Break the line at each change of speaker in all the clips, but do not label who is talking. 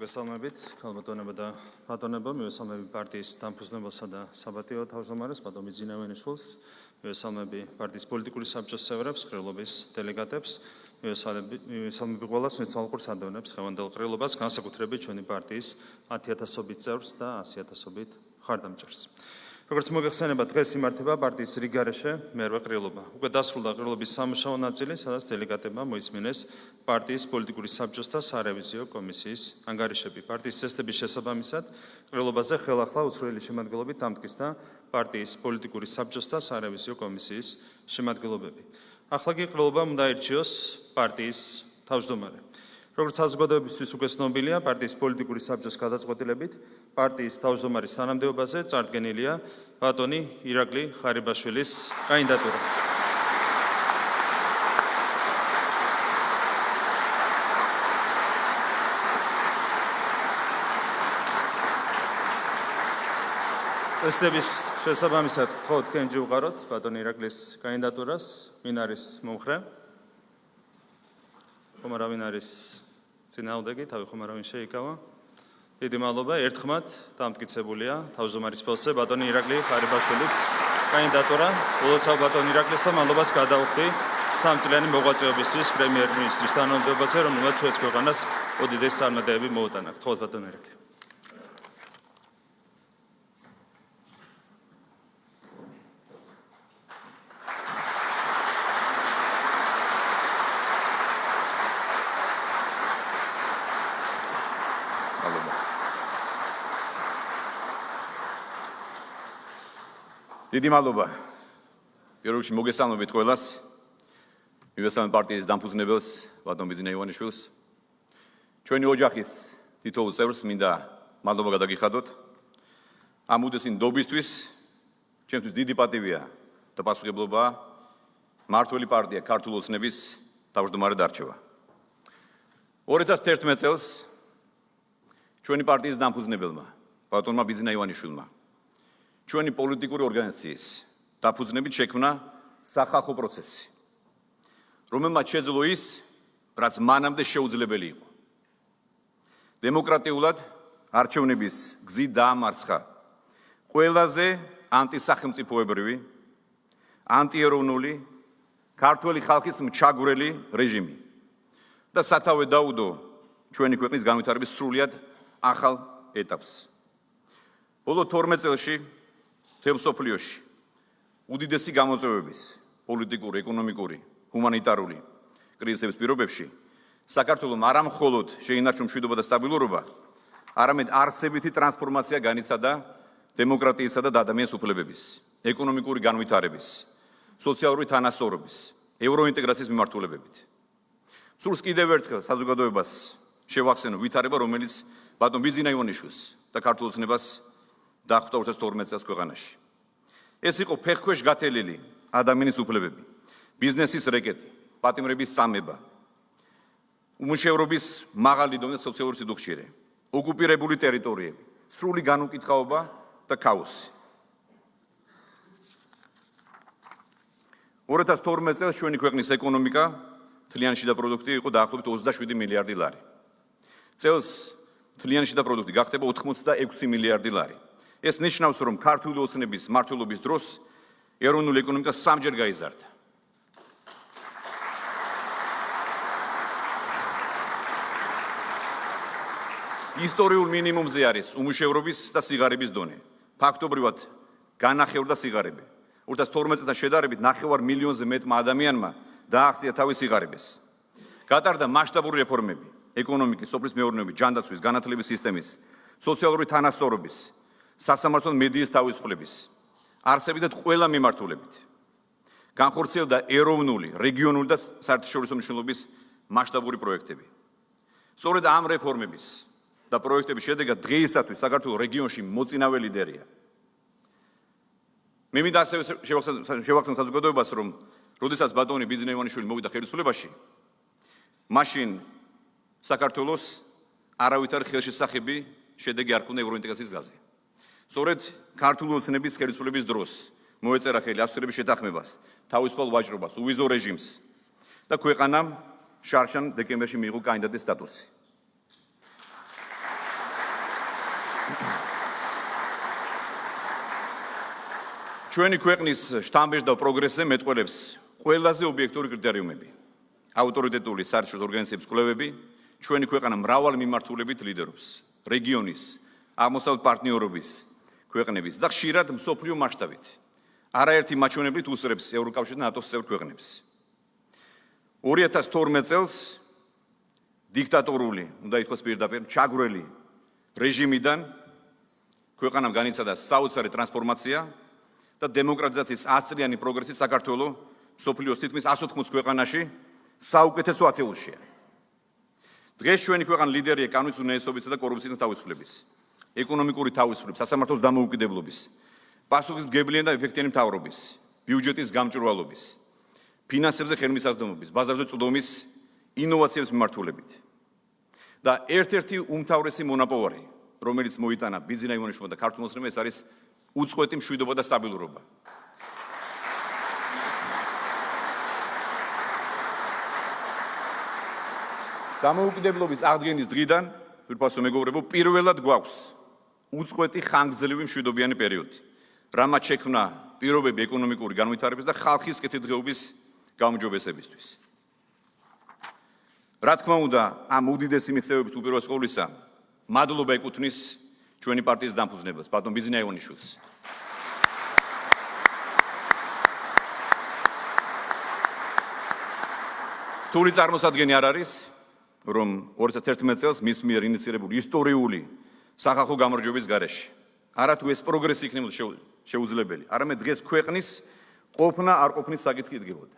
მოგესალმებით, ქალბატონებო და ბატონებო, მივესალმები პარტიის დამფუძნებელსა და საბატიო თავმჯდომარეს, ბატონ ბიძინავენიშვილს, მივესალმები პარტიის პოლიტიკური საბჭოს წევრებს, ყრილობის დელეგატებს, მივესალმები ყველას მისვალყურს ადევნებს ხევანდელ ყრილობას, განსაკუთრებით ჩვენი პარტიის 10,000-ობით წევრს და 100,000-ობით მხარდამჭერს. როგორც მოგეხსენება, დღეს იმართება პარტიის რიგგარეშე მერვე ყრილობა. უკვე დასრულდა ყრილობის სამუშაო ნაწილი, სადაც დელეგატებმა მოისმინეს პარტიის პოლიტიკური საბჭოს და სარევიზიო კომისიის ანგარიშები. პარტიის წესდების შესაბამისად, ყრილობაზე ხელახლა უცვლელი შემადგენლობით დამტკიცდა პარტიის პოლიტიკური საბჭოს და სარევიზიო კომისიის შემადგენლობები. ახლა კი ყრილობამ უნდა ირჩიოს პარტიის თავმჯდომარე. როგორც საზოგადოებისთვის უკვე ცნობილია, პარტიის პოლიტიკური საბჭოს გადაწყვეტილებით პარტიის თავმჯდომარის თანამდებობაზე წარდგენილია ბატონი ირაკლი ხარიბაშვილის კანდიდატურა. წესდების შესაბამისად გთხოვთ თქვენ ჯივყაროთ ბატონი ირაკლის კანდიდატურას. ვინ არის მომხრე? ხომ არავინ არის წინააღმდეგი, თავი ხომ არავინ შეიკავა. დიდი მადლობა, ერთხმად დამტკიცებულია თავმჯდომარის პოსტზე ბატონი ირაკლი ხარიბაშვილის კანდიდატურა. ულოცავ ბატონ ირაკლისს მადლობას გადავხდი სამწლიანი მოღვაწეობისთვის პრემიერ-მინისტრის თანამდებობაზე, რომელმაც ჩვენს ქვეყანას უდიდესი წარმატებები მოუტანა. გთხოვთ ბატონ ირაკლი.
დიდი მადლობა. პირველ რიგში მოგესალმებით ყველას. მივესალმებ პარტიის დამფუძნებელს, ბატონ ბიძინავენიშვილს. ჩვენი ოჯახის თითოეულ წევრს მინდა მადლობა გადაგიხადოთ. ამ უდიდესი ნდობისთვის ჩემთვის დიდი პატივია და პასუხისმგებლობაა მმართველი პარტია ქართული ოცნების თავმჯდომარე დარჩევა. 2011 წელს ჩვენი პარტიის დამფუძნებელმა, ბატონმა ბიძინავენიშვილმა ჩვენი პოლიტიკური ორგანიზაციის დაფუძნებით შექმნა სახალხო პროცესი, რომელმაც შეძლო ის, რაც მანამდე შეუძლებელი იყო. დემოკრატიულად არჩევნების გზით დაამარცხა ყველაზე ანტისახელმწიფოებრივი, ანტიეროვნული, ქართველი ხალხის მჩაგვრელი რეჟიმი და სათავე დაუდო ჩვენი ქვეყნის განვითარების სრულიად ახალ ეტაპს. ბოლო 12 წელში მთელ მსოფლიოში უდიდესი გამოწვევების, პოლიტიკური, ეკონომიკური, ჰუმანიტარული კრიზისების პირობებში საქართველოს არა მხოლოდ შეინარჩუნა მშვიდობა და სტაბილურობა, არამედ არსებითი ტრანსფორმაცია განიცადა დემოკრატიისა და ადამიანის უფლებების, ეკონომიკური განვითარების, სოციალური თანასწორობის, ევროინტეგრაციის მიმართულებებით. სულს კიდევ ერთხელ საზოგადოებას შევახსენო ვითარება, რომელიც ბატონ ბიძინავენიშვილს და ქართულ ოცნებას დახვდა 2012 წელს ქვეყანაში. ეს იყო ფეხქვეშ გათელილი ადამიანის უფლებები, ბიზნესის რეკეტი, პატიმრების წამება, უმუშევრობის მაღალი დონე სოციალური სიდუხჭირე, ოკუპირებული ტერიტორიები, სრული განუკითხაობა და ქაოსი. 2012 წელს ჩვენი ქვეყნის ეკონომიკა მთლიანი შიდა პროდუქტი იყო დაახლოებით 27 მილიარდი ლარი. წელს მთლიანი შიდა პროდუქტი გახდება 86 მილიარდი ლარი. ეს ნიშნავს, რომ ქართული ოცნების მმართველობის დროს ეროვნული ეკონომიკა სამჯერ გაიზარდა. ისტორიულ მინიმუმზე არის უმუშევრობის და სიღარიბის დონე. ფაქტობრივად განახევრდა სიღარიბე. 2012 წელთან შედარებით 9 მილიონზე მეტმა ადამიანმა დააღწია თავის სიღარიბეს. გატარდა მასშტაბური რეფორმები ეკონომიკის, სოფლის მეურნეობის, ჯანდაცვის, განათლების სისტემის, სოციალური თანასწორობის, სასამართლო მედიის თავისუფლების, არსებითად ყველა მიმართულებით. განხორციელდა ეროვნული, რეგიონული და საერთაშორისო მნიშვნელობის მასშტაბური პროექტები. სწორედ ამ რეფორმების და პროექტების შედეგად დღეისათვის საქართველოს რეგიონში მოწინავე ლიდერია. მე მინდა ასევე შევახსენო საზოგადოებას, რომ როდესაც ბატონი ბიძინავენიშვილი მოვიდა ხელისუფლებაში, მაშინ საქართველოს არავითარი ხელშესახები შედეგი არ ჰქონდა ევროინტეგრაციის გზაზე. სწორედ ქართული ოცნების ხელისუფლების დროს მოეწერა ხელი ასოციაციების შეთანხმებას, თავისუფალ ვაჭრობას, უვიზო რეჟიმს და ქვეყანამ შარშან დეკემბერში მიიღო კანდიდატის სტატუსი. ჩვენი ქვეყნის შთამბეჭ და პროგრესზე მეტყველებს ყველაზე ობიექტური კრიტერიუმები. ავტორიტეტული საერთაშორისო ორგანიზაციების კვლევები ჩვენი ქვეყანა მრავალ მიმართულებით ლიდერობს. რეგიონის, აღმოსავლეთ პარტნიორობის ქვეყნების და ხშირად მსოფლიო მასშტაბით. არაერთი მაჩვენებლით უსწრებს ევროკავშირს და ნატოს წევრ ქვეყნებს. 2012 წელს დიქტატორული, უნდა ითქვას პირდაპირ, ჩაგვრელი რეჟიმიდან ქვეყანამ განიცადა საოცარი ტრანსფორმაცია და დემოკრატიზაციის 10 წლიანი პროგრესი საქართველოს მსოფლიოს თითქმის 180 ქვეყანაში საუკეთესო ათეულშია. დღეს ჩვენი ქვეყანა ლიდერია კანონის უნაესობისა და კორუფციის თავისუფლების, ეკონომიკური თავისუფლების, სასამართლოს დამოუკიდებლობის, პასუხისმგებლიანი და ეფექტიანი მთავრობის, ბიუჯეტის გამჭვირვალობის, ფინანსებზე ხელმისაწვდომობის, ბაზარზე წვდომის, ინოვაციების მიმართულებით. და ერთ-ერთი უმთავრესი მონაპოვარი, რომელიც მოიტანა ბიძინა ივანიშვილმა და ქართულ მოსახლეობამ, ეს არის უწყვეტი მშვიდობა და სტაბილურობა. დამოუკიდებლობის აღდგენის დღიდან, თვითფასო მეგობრებო, პირველად გვაქვს უწყვეტი ხანგრძლივი მშვიდობიანი პერიოდი, რამაც შექმნა პირობები ეკონომიკური განვითარების და ხალხის კეთილდღეობის გაუმჯობესებისთვის. რა თქმა უნდა, ამ უდიდესი მიღწევებით უპირველეს ყოვლისა, მადლობა ეკუთვნის ჩვენი პარტიის დამფუძნებელს, ბატონ ბიძინა ივანიშვილს. რთული წარმოსადგენი არ არის, რომ 2011 წელს მის მიერ ინიციირებული ისტორიული სახალხო გამარჯვების გარეშე არათუ ეს პროგრესი იქნებოდა შეუძლებელი, არამედ დღეს ქვეყნის ყოფნა არ ყოფნის საკითხი იდგებოდა.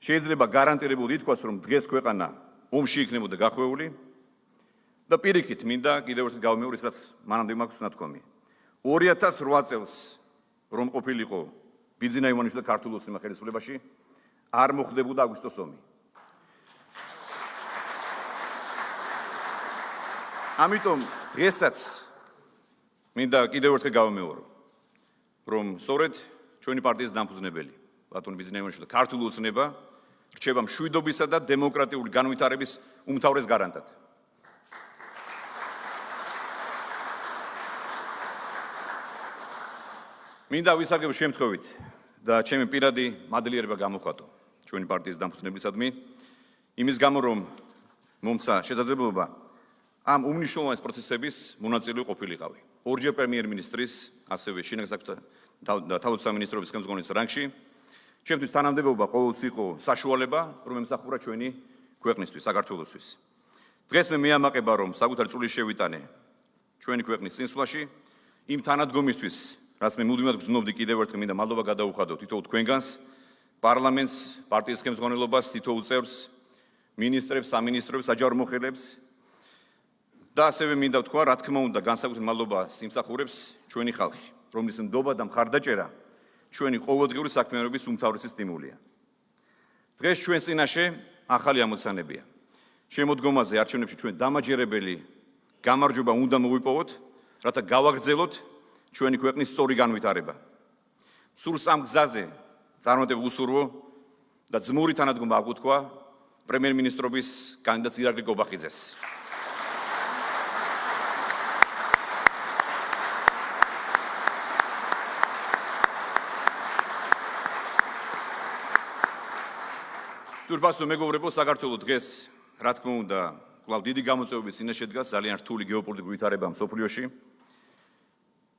შეიძლება გარანტირებულად ითქვას, რომ დღეს ქვეყანა ომში იქნებოდა გახვეული და პირიქით მინდა კიდევ ერთხელ გავიმეორო ის, რაც მანამდე მაქვს ნათქვამი. 2008 წელს რომ ყოფილიყო ბიძინა ივანიშვილი და ქართულ ოცნებმა ხელისუფლებაში, არ მოხდებოდა აგვისტოს ომი. ამიტომ დღესაც მინდა კიდევ ერთხელ გავიმეორო, რომ სწორედ ჩვენი პარტიის დამფუძნებელი ბატონ ბიძინა ივანიშვილი და ქართულ ოცნება რჩება მშვიდობისა და დემოკრატიული განვითარების უმთავრეს გარანტად. მინდა ვისარგებლო შემთხვევით და ჩემი პირადი მადლიერება გამოვხატო ჩვენი პარტიის დამფუძნებლისადმი, იმის გამო, რომ მომცა შესაძლებლობა ამ უმნიშვნელოვანეს პროცესების მონაწილე ყოფილიყავი. ორჯერ პრემიერ-მინისტრის, ასევე შინაგან საქმეთა და თავდაცვის სამინისტროს ხელმძღვანელის რანგში. ჩემთვის თანამდებობა ყოველთვის იყო საშუალება, რომ ემსახურა ჩვენი ქვეყნისთვის, საქართველოსთვის. დღეს მე მეამაყება, რომ საკუთარი წვლილი შევიტანე ჩვენი ქვეყნის წინსვლაში, იმ თანადგომისთვის, რაც მე მუდმივად გრძნობდი, კიდევ ერთხელ მინდა მადლობა გადაუხადო თითოეულ თქვენგანს, პარლამენტს, პარტიის ხელმძღვანელობას, თითოეულ წევრს, მინისტრებს, სამინისტროებს, საჯარო მოხელეებს და ასევე მინდა ვთქვა, რა თქმა უნდა, განსაკუთრებით მადლობას იმსახურებს ჩვენი ხალხი, რომლის ნდობა და მხარდაჭერა ჩვენი ყოველდღიური საქმიანობის უმთავრესი სტიმულია. დღეს ჩვენ წინაშე ახალი ამოცანებია. შემოდგომაზე არჩევნებში ჩვენ დამაჯერებელი გამარჯვება უნდა მოვიპოვოთ, რათა გავაგრძელოთ ჩვენი ქვეყნის სწორი განვითარება. სულ სამ გზაზე წარმატებულ უსურვო და ძმური თანადგომა აღუთქვა პრემიერ-მინისტრობის კანდიდატს ირაკლი გობახიძეს. თურფასო მეგობრებო, საქართველოს დღეს, რა თქმა უნდა, კვლავ დიდი გამოწვევების წინაშე დგას, ძალიან რთული გეოპოლიტიკური ვითარება მსოფლიოში.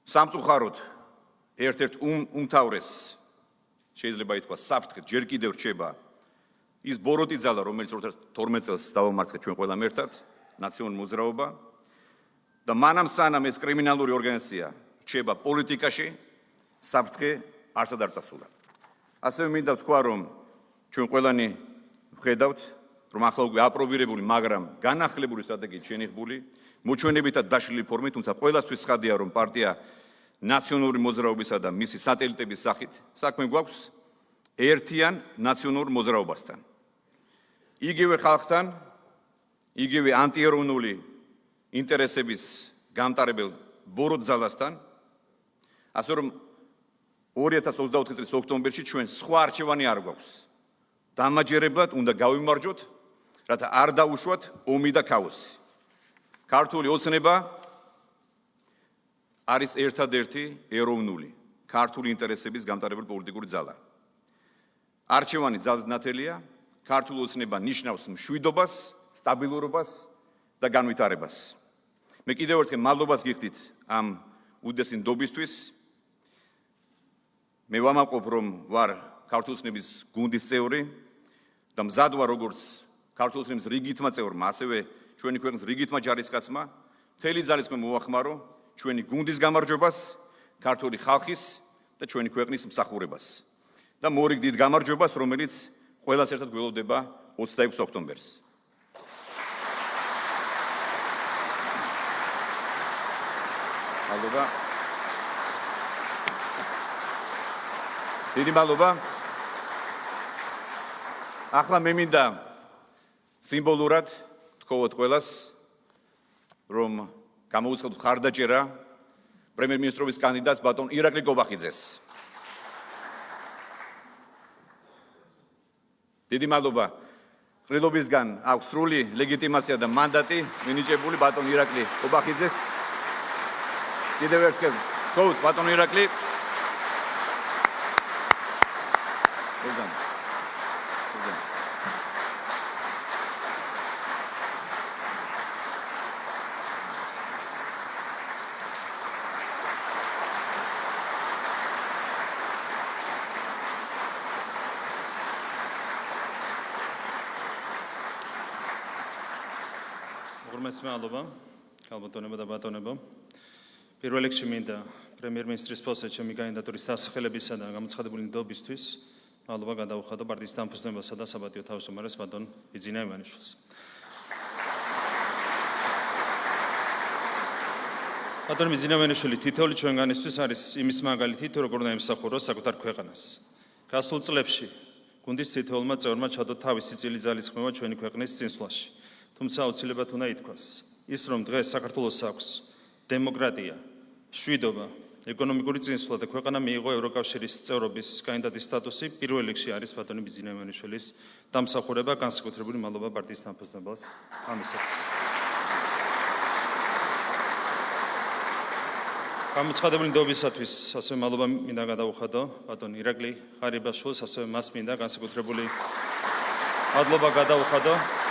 სამწუხაროდ, ერთ-ერთ უმთავრეს, შეიძლება ითქვას, საფრთხედ ჯერ კიდევ რჩება ის ბოროტი ძალა, რომელიც 12 წელს დავამარცხეთ ჩვენ ყველამ ერთად, ნაციონალური მოძრაობა და მანამ სანამ ეს კრიმინალური ორგანიზაცია რჩება პოლიტიკაში, საფრთხე არსად არ წასულა. ასევე მინდა ვთქვა, რომ ჩვენ ყველანი ვხედავთ, რომ ახლა უკვე აპრობირებული, მაგრამ განახლებული სტრატეგიით შენიღბული, მოჩვენებითად დაშლილი ფორმით, თუმცა ყველასთვის ცხადია, რომ პარტია ნაციონალური მოძრაობისა და მისი სატელიტების სახით საქმე გვაქვს ერთიან ნაციონალურ მოძრაობასთან. იგივე ხალხთან, იგივე ანტიეროვნული ინტერესების გამტარებელ ბოროტ ძალასთან, ასე რომ 2024 წლის ოქტომბერში ჩვენ სხვა არჩევანი არ გვაქვს. დამაჯერებლად უნდა გავიმარჯვოთ, რათა არ დაუშვათ ომი და ქაოსი. ქართული ოცნება არის ერთადერთი ეროვნული ქართული ინტერესების გამტარებული პოლიტიკური ძალა. არჩევანი ძალზედ ნათელია, ქართული ოცნება ნიშნავს მშვიდობას, სტაბილურობას და განვითარებას. მე კიდევ ერთხელ მადლობას გიხდით ამ უდიდესი ნდობისთვის. მე ვამაყობ, რომ ვარ ქართული ოცნების გუნდის წევრი და მზად ვარ როგორც ქართული ოცნების რიგითმა წევრმა, ასევე ჩვენი ქვეყნის რიგითმა ჯარისკაცმა, მთელი ძალით მოვახმარო ჩვენი გუნდის გამარჯვებას, ქართული ხალხის და ჩვენი ქვეყნის მსახურებას. და მორიგ დიდ გამარჯვებას, რომელიც ყველას ერთად გველოდება 26 ოქტომბერს. მადლობა. დიდი მადლობა. ახლა მე მინდა სიმბოლურად თქვოთ ყველას, რომ გამოუცხადოთ ხარდაჭერა პრემიერ-მინისტრობის კანდიდატს ბატონ ირაკლი გობახიძეს. დიდი მადლობა. ყრილობისგან აქვს სრული ლეგიტიმაცია და მანდატი მინიჭებული ბატონ ირაკლი გობახიძეს. კიდევ ერთხელ გთხოვთ ბატონ ირაკლი.
მადლობა, ქალბატონებო და ბატონებო. პირველ რიგში მინდა პრემიერ-მინისტრის პოსტზე ჩემი კანდიდატურის დასახელებისა და გამოცხადებული ნდობისთვის მადლობა გადაუხადო პარტიის დამფუძნებელსა და საბატიო თავმჯდომარეს ბატონ ბიძინა ივანიშვილს. ბატონ ბიძინა ივანიშვილი თითოეული ჩვენგანისთვის არის იმის მაგალითი, თუ როგორ უნდა ემსახუროს საკუთარ ქვეყანას. გასულ წლებში გუნდის თითოეულმა წევრმა ჩადო თავისი წილი ძალის ხმევა ჩვენი ქვეყნის წინსვლაში. თუმცა აუცილებლად უნდა ითქვას, ის რომ დღეს საქართველოს აქვს დემოკრატია, მშვიდობა, ეკონომიკური წინსვლა და ქვეყანა მიიღო ევროკავშირის წევრობის კანდიდატის სტატუსი, პირველ რიგში არის ბატონი ბიძინა ივანიშვილის დამსახურება, განსაკუთრებული მადლობა პარტიის დამფუძნებელს ამისათვის. გამოცხადებული ნდობისათვის ასევე მადლობა მინდა გადაუხადო ბატონ ირაკლი ღარიბაშვილს, ასევე მას მინდა განსაკუთრებული მადლობა გადაუხადო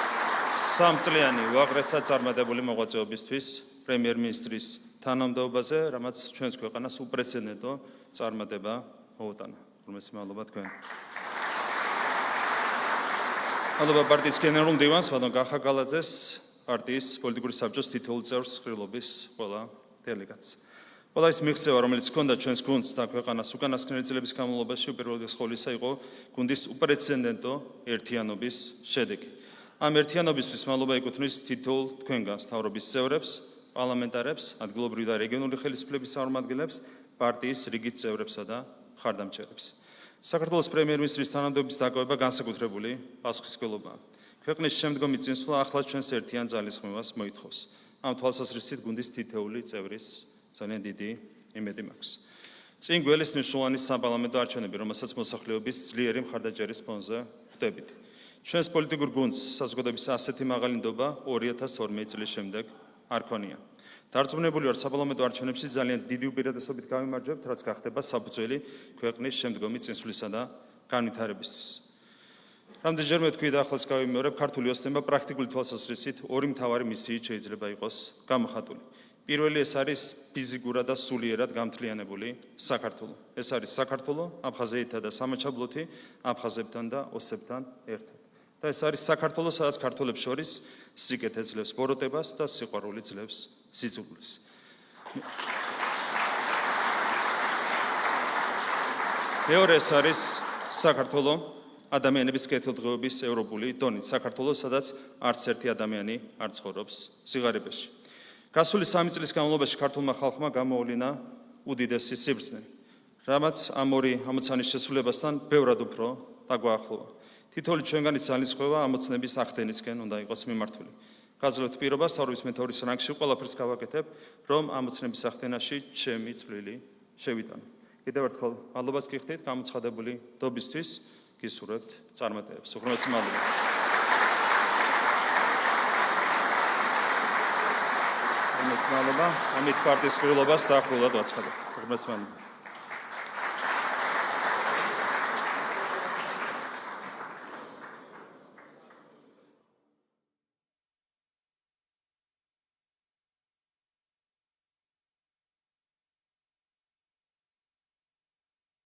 სამწლიანი უაღრესად წარმატებული მოღვაწეობისთვის პრემიერ-მინისტრის თანამდებობაზე, რამაც ჩვენს ქვეყანას უპრეცედენტო წარმატება მოუტანა. უმეტესი მადლობა თქვენ. მადლობა პარტიის გენერალურ მდივანს ბატონ გახაგალაძეს, პარტიის პოლიტიკური საბჭოს თითოეულ წევრს, ყრილობის ყველა დელეგატს. ყველა ის მიღწევა, რომელიც ჰქონდა ჩვენს გუნდს და ქვეყანას უკანასკნელი წლების განმავლობაში, უპირველეს ყოვლისა იყო გუნდის უპრეცედენტო ერთიანობის შედეგი. ამ ერთიანობისთვის მადლობა ეკუთვნის თითოეულ თქვენგანს, მთავრობის წევრებს, პარლამენტარებს, ადგილობრივი და რეგიონული ხელისუფლების წარმომადგენლებს, პარტიის რიგით წევრებსა და მხარდამჭერებს. საქართველოს პრემიერ-მინისტრის თანამდებობის დაკავება განსაკუთრებული პასუხისმგებლობაა. ქვეყნის შემდგომი წინსვლა ახლაც ჩვენს ერთიან ძალისხმევას მოითხოვს. ამ თვალსაზრისით გუნდის თითოეული წევრის ძალიან დიდი იმედი მაქვს. წინ გველის მნიშვნელოვანი საპარლამენტო არჩევნები, რომელსაც მოსახლეობის ძლიერი მხარდაჭერის ფონზე ხვდებით. ჩვენს პოლიტიკურ გუნდს საზოგადოების ასეთი მაღალი ნდობა 2012 წლის შემდეგ არ ქონია. დარწმუნებული ვარ, საპარლამენტო არჩევნებში ძალიან დიდი უპირატესობით გავიმარჯვებთ, რაც გახდება საფუძველი ქვეყნის შემდგომი წინსვლისა და განვითარებისთვის. რამდენჯერმე თქვი და ახლაც გავიმეორებ, ქართული ოცნება პრაქტიკული თვალსაზრისით ორი მთავარი მისიით შეიძლება იყოს გამოხატული. პირველი ეს არის ფიზიკურად და სულიერად გამთლიანებული საქართველო. ეს არის საქართველო აფხაზეთთან და სამაჩაბლოთი, აფხაზებთან და ოსებთან ერთად. და ეს არის საქართველო, სადაც ქართველებს შორის სიკეთე ძლევს ბოროტებას და სიყვარული ძლევს სიძულვილს. მეორე ეს არის საქართველო ადამიანების კეთილდღეობის ევროპული დონით. საქართველო, სადაც არც ერთი ადამიანი არ ცხოვრობს სიღარიბეში. გასული 3 წლის განმავლობაში ქართულმა ხალხმა გამოავლინა უდიდესი სიბრძნე, რამაც ამ ორი ამოცანის შესრულებასთან ბევრად უფრო დაგვაახლოვა. თითოეული ჩვენგანის ძალისხმევა ამოცნების ახდენისკენ უნდა იყოს მიმართული. გაძლევთ პირობას, თავრობის მეთაურის რანგში ყველაფერს გავაკეთებ, რომ ამოცნების ახდენაში ჩემი წვლილი შევიტანო. კიდევ ერთხელ მადლობას გიხდით გამოცხადებული ნდობისთვის, გისურვებთ წარმატებებს. უღრმესი მადლობა. მადლობა. ამით პარტიის ყრილობას დაახლოებით ვაცხადებ. უღრმესი მადლობა.